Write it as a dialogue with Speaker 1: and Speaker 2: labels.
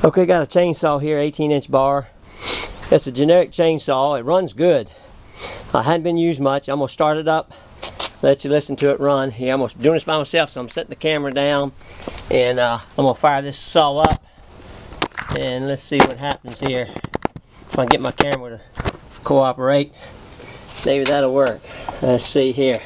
Speaker 1: Okay, got a chainsaw here, 18-inch bar. It's a generic chainsaw. It runs good. I hadn't been used much. I'm going to start it up, let you listen to it run. Yeah, I'm doing this by myself, so I'm setting the camera down, and I'm going to fire this saw up, and let's see what happens here. If I can get my camera to cooperate, maybe that'll work. Let's see here.